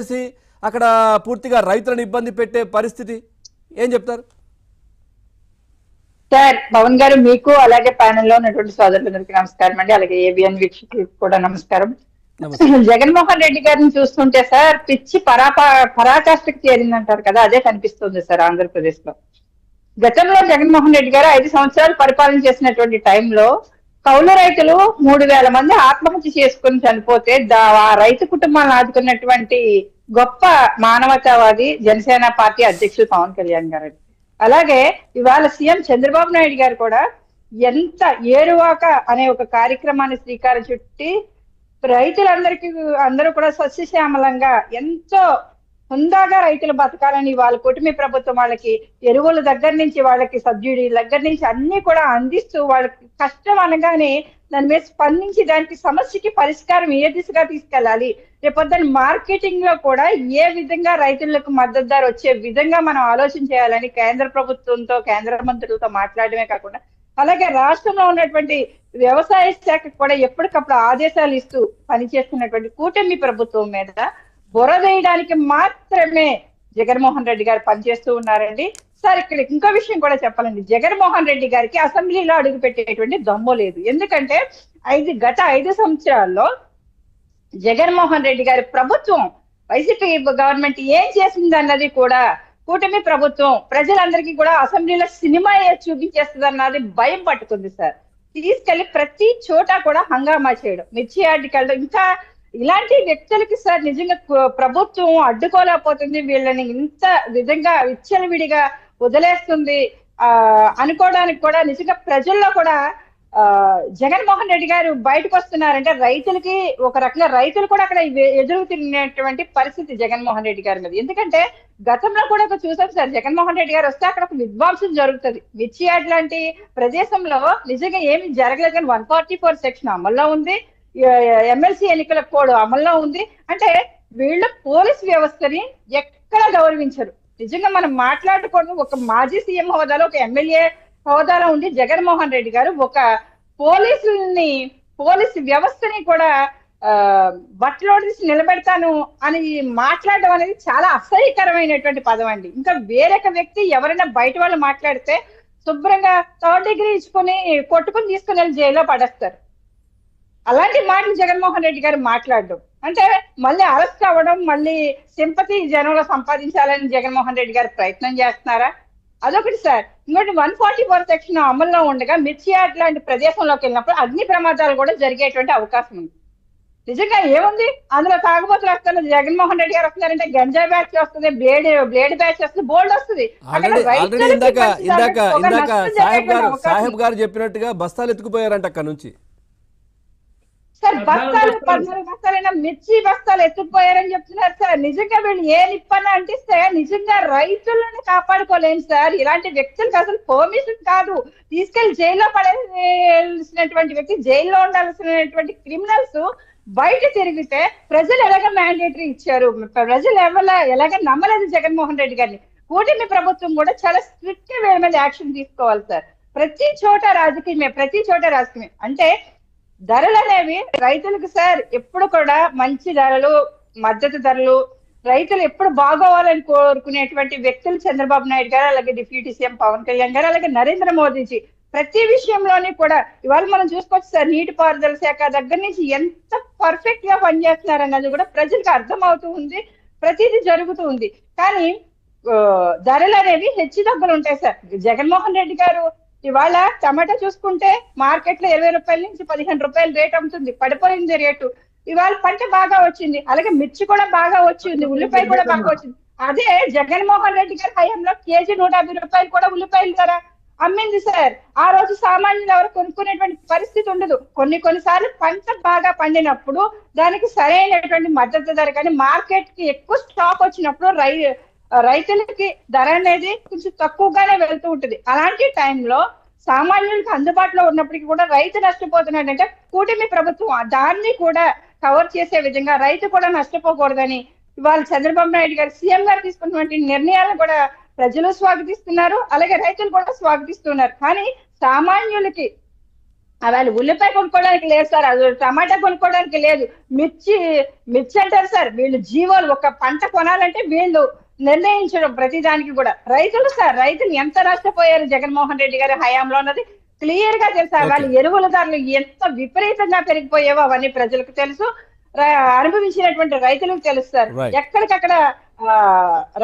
చేసి అక్కడ పూర్తిగా రైతులను ఇబ్బంది పెట్టే పరిస్థితి ఏం చెప్తారు? సార్ పవన్ గారు, మీకు అలాగే ప్యానెల్ లో ఉన్నటువంటి సోదరులందరికీ నమస్కారం అండి. అలాగే ఏబిఎన్ వీక్షకులకు కూడా నమస్కారం. నమస్తే. జగన్మోహన్ రెడ్డి గారిని చూస్తుంటే సార్ పిచ్చి పరాకాష్ఠకి చేరిందంటారు కదా, అదే కనిపిస్తుంది సార్ ఆంధ్రప్రదేశ్ లో. గతంలో జగన్మోహన్ రెడ్డి గారు 5 సంవత్సరాలు పరిపాలన చేసినటువంటి టైంలో కౌలు రైతులు 3,000 మంది ఆత్మహత్య చేసుకుని చనిపోతే ఆ రైతు కుటుంబాలను ఆదుకున్నటువంటి గొప్ప మానవతావాది జనసేన పార్టీ అధ్యక్షుడు పవన్ కళ్యాణ్ గారు. అలాగే ఇవాళ సీఎం చంద్రబాబు నాయుడు గారు కూడా ఎంత ఏరువాక అనే ఒక కార్యక్రమాన్ని శ్రీకారం చుట్టి రైతులందరికీ అందరూ కూడా సస్యశ్యామలంగా ఎంతో హుందాగా రైతులు బతకాలని వాళ్ళ కూటమి ప్రభుత్వం వాళ్ళకి ఎరువుల దగ్గర నుంచి వాళ్ళకి సబ్సిడీ దగ్గర నుంచి అన్ని కూడా అందిస్తూ వాళ్ళకి కష్టం అనగానే దాని మీద స్పందించి దానికి సమస్యకి పరిష్కారం ఏ దిశగా తీసుకెళ్ళాలి, రేపొద్దున మార్కెటింగ్ లో కూడా ఏ విధంగా రైతులకు మద్దతు ధర వచ్చే విధంగా మనం ఆలోచన చేయాలని కేంద్ర ప్రభుత్వంతో కేంద్ర మంత్రులతో మాట్లాడమే కాకుండా అలాగే రాష్ట్రంలో ఉన్నటువంటి వ్యవసాయ శాఖకు కూడా ఎప్పటికప్పుడు ఆదేశాలు ఇస్తూ పనిచేస్తున్నటువంటి కూటమి ప్రభుత్వం మీద బురదేయడానికి మాత్రమే జగన్మోహన్ రెడ్డి గారు పనిచేస్తూ ఉన్నారండి. సార్ ఇక్కడ ఇంకో విషయం కూడా చెప్పాలండి, జగన్మోహన్ రెడ్డి గారికి అసెంబ్లీలో అడుగు పెట్టేటువంటి దమ్ము లేదు. ఎందుకంటే గత 5 సంవత్సరాల్లో జగన్మోహన్ రెడ్డి గారి ప్రభుత్వం వైసీపీ గవర్నమెంట్ ఏం చేసింది అన్నది కూడా కూటమి ప్రభుత్వం ప్రజలందరికీ కూడా అసెంబ్లీలో సినిమా చూపించేస్తుంది అన్నది భయం పట్టుకుంది సార్. తీసుకెళ్లి ప్రతి చోట కూడా హంగామా చేయడం, మిర్చి యార్డుకెళ్ళడం, ఇంకా ఇలాంటి వ్యక్తులకి సార్ నిజంగా ప్రభుత్వం అడ్డుకోలేకపోతుంది, వీళ్ళని ఇంత విధంగా విచ్చలవిడిగా వదిలేస్తుంది అనుకోవడానికి కూడా నిజంగా ప్రజల్లో కూడా జగన్మోహన్ రెడ్డి గారు బయటకు వస్తున్నారంటే రైతులకి ఒక రకంగా రైతులు కూడా అక్కడ ఎదురు తిరిగినటువంటి పరిస్థితి జగన్మోహన్ రెడ్డి గారి మీద. ఎందుకంటే గతంలో కూడా చూసాం సార్, జగన్మోహన్ రెడ్డి గారు వస్తే అక్కడ ఒక విధ్వంసం జరుగుతుంది. మిర్చి యార్డ్ లాంటి ప్రదేశంలో నిజంగా ఏమి జరగలేదు, కానీ 144 సెక్షన్ అమల్లో ఉంది, ఎమ్మెల్సీ ఎన్నికల కోడ్ అమల్లో ఉంది. అంటే వీళ్ళు పోలీస్ వ్యవస్థని ఎక్కడ గౌరవించరు. నిజంగా మనం మాట్లాడకూడదు, ఒక మాజీ సీఎం హోదాలో ఒక ఎమ్మెల్యే హోదాలో ఉండి జగన్మోహన్ రెడ్డి గారు ఒక పోలీసు వ్యవస్థని కూడా బట్టలో తీసి నిలబెడతాను అని మాట్లాడడం అనేది చాలా అసహ్యకరమైనటువంటి పదం అండి. ఇంకా వేరొక వ్యక్తి ఎవరైనా బయట వాళ్ళు మాట్లాడితే శుభ్రంగా 3rd డిగ్రీ ఇచ్చుకొని కొట్టుకుని తీసుకుని వెళ్ళి జైల్లో పడేస్తారు. అలాంటి మాటలు జగన్మోహన్ రెడ్డి గారు మాట్లాడడం అంటే మళ్ళీ అరెస్ట్ అవ్వడం, మళ్ళీ సింపతి జనంలో సంపాదించాలని జగన్మోహన్ రెడ్డి గారు ప్రయత్నం చేస్తున్నారా? అదొకటి సార్. ఇంకోటి 144 సెక్షన్ అమల్లో ఉండగా మిర్చి యార్డ్ లాంటి ప్రదేశంలోకి వెళ్ళినప్పుడు అగ్ని ప్రమాదాలు కూడా జరిగేటువంటి అవకాశం ఉంది. నిజంగా ఏముంది అందులో, తాగుబోతులు వస్తారు, జగన్మోహన్ రెడ్డి గారు వస్తున్నారంటే గంజాయి బ్యాచ్ వస్తుంది, బ్లేడ్ బ్యాచ్ వస్తుంది, బోల్డ్ వస్తుంది. సాహెబ్ గారు చెప్పినట్టుగా బస్తాలు ఎత్తుకుపోయారంట అక్కడ నుంచి. సార్ బస్తాలు 14 బస్తాలైనా మిర్చి బస్తాలు ఎత్తుకుపోయారని చెప్తున్నారు సార్. నిజంగా వీళ్ళు ఏ నిప్పని అంటిస్తే నిజంగా రైతులను కాపాడుకోలేము సార్. ఇలాంటి వ్యక్తులకు అసలు పర్మిషన్ కాదు, తీసుకెళ్లి జైల్లో పడేసినటువంటి వ్యక్తి, జైల్లో ఉండాల్సినటువంటి క్రిమినల్స్ బయట తిరిగితే ప్రజలు ఎలాగ మ్యాండేటరీ ఇచ్చారు, ప్రజలు ఎలాగ నమ్మలేదు జగన్మోహన్ రెడ్డి గారిని. కూటమి ప్రభుత్వం కూడా చాలా స్ట్రిక్ట్ గా వీళ్ళ మీద యాక్షన్ తీసుకోవాలి సార్. ప్రతి చోట రాజకీయమే. అంటే ధరలు అనేవి రైతులకు సార్ ఎప్పుడు కూడా మంచి ధరలు, మద్దతు ధరలు, రైతులు ఎప్పుడు బాగోవాలని కోరుకునేటువంటి వ్యక్తులు చంద్రబాబు నాయుడు గారు, అలాగే డిప్యూటీ సీఎం పవన్ కళ్యాణ్ గారు, అలాగే నరేంద్ర మోదీజీ. ప్రతి విషయంలోని కూడా ఇవాళ మనం చూసుకోవచ్చు సార్, నీటిపారుదల శాఖ దగ్గర నుంచి ఎంత పర్ఫెక్ట్ గా పనిచేస్తున్నారు అన్నది కూడా ప్రజలకు అర్థం అవుతూ ఉంది, ప్రతిదీ జరుగుతూ ఉంది. కానీ ధరలు అనేవి హెచ్చు తగ్గులు ఉంటాయి సార్. జగన్మోహన్ రెడ్డి గారు ఇవాళ టమాటా చూసుకుంటే మార్కెట్ లో 20 రూపాయల నుంచి 15 రూపాయలు రేట్ అమ్ముతుంది, పడిపోయింది రేటు. ఇవాళ పంట బాగా వచ్చింది, అలాగే మిర్చి కూడా బాగా వచ్చింది, ఉల్లిపాయ కూడా బాగా వచ్చింది. అదే జగన్మోహన్ రెడ్డి గారి హయాంలో కేజీ 150 రూపాయలు కూడా ఉల్లిపాయల ధర అమ్మింది సార్. ఆ రోజు సామాన్యులు ఎవరు కొనుక్కునేటువంటి పరిస్థితి ఉండదు. కొన్నిసార్లు పంట బాగా పండినప్పుడు దానికి సరైనటువంటి మద్దతు ధర, కానీ మార్కెట్ కి ఎక్కువ స్టాక్ వచ్చినప్పుడు రైతులకి ధర అనేది కొంచెం తక్కువగానే వెళ్తూ ఉంటుంది. అలాంటి టైంలో సామాన్యులకు అందుబాటులో ఉన్నప్పటికీ కూడా రైతు నష్టపోతున్నాడంటే కూటమి ప్రభుత్వం దాన్ని కూడా కవర్ చేసే విధంగా రైతు కూడా నష్టపోకూడదని ఇవాళ చంద్రబాబు నాయుడు గారు సీఎం గారు తీసుకున్నటువంటి నిర్ణయాలను కూడా ప్రజలు స్వాగతిస్తున్నారు, అలాగే రైతులు కూడా స్వాగతిస్తున్నారు. కానీ సామాన్యులకి వాళ్ళు ఉల్లిపాయ కొనుక్కోవడానికి లేదు సార్, అది టమాటా కొనుక్కోవడానికి లేదు. మిర్చి అంటారు సార్, వీళ్ళు జీవోలు ఒక పంట కొనాలంటే వీళ్ళు నిర్ణయించడం ప్రతిదానికి కూడా. రైతులు సార్, రైతులు ఎంత నష్టపోయారు జగన్మోహన్ రెడ్డి గారి హయాంలో అన్నది క్లియర్ గా తెలుసు. వాళ్ళ ఎరువుల ధరలు ఎంత విపరీతంగా పెరిగిపోయావో అవన్నీ ప్రజలకు తెలుసు, అనుభవించినటువంటి రైతులకు తెలుసు సార్. ఎక్కడికక్కడ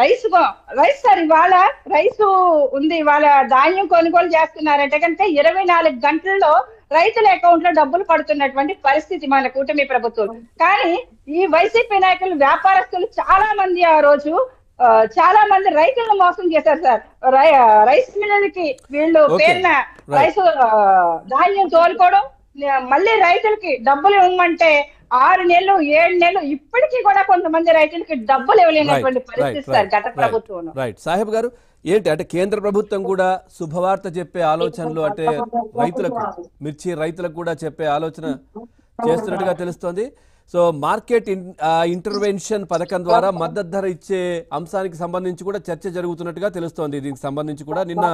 రైస్ సార్, ఇవాళ రైసు ఉంది, ఇవాళ ధాన్యం కొనుగోలు చేస్తున్నారంటే కనుక 24 గంటల్లో రైతుల అకౌంట్ లో డబ్బులు పడుతున్నటువంటి పరిస్థితి మన కూటమి ప్రభుత్వం. కానీ ఈ వైసీపీ నాయకులు, వ్యాపారస్తులు చాలా మంది ఆ రోజు చాలా మంది రైతులను మోసం చేశారు సార్. రైస్ మిల్లలకి వీళ్ళు పేరున రైసు ధాన్యం తోలుకోవడం, మళ్ళీ రైతులకి డబ్బులు ఇవ్వమంటే 6 నెలలు 7 నెలలు ఇప్పటికీ కూడా కొంతమంది రైతులకి డబ్బులు ఇవ్వలేనటువంటి పరిస్థితి సార్ గత ప్రభుత్వం. రైట్ సాహెబ్ గారు, ఏంటి అంటే కేంద్ర ప్రభుత్వం కూడా శుభవార్త చెప్పే ఆలోచనలు, అంటే రైతులకు, మిర్చి రైతులకు కూడా చెప్పే ఆలోచన చేస్తున్నట్టుగా తెలుస్తోంది. సో మార్కెట్ ఇంటర్వెన్షన్ పథకం ద్వారా మద్దతు ధర ఇచ్చే అంశానికి సంబంధించి కూడా చర్చ జరుగుతున్నట్టుగా తెలుస్తోంది. దీనికి సంబంధించి కూడా నిన్న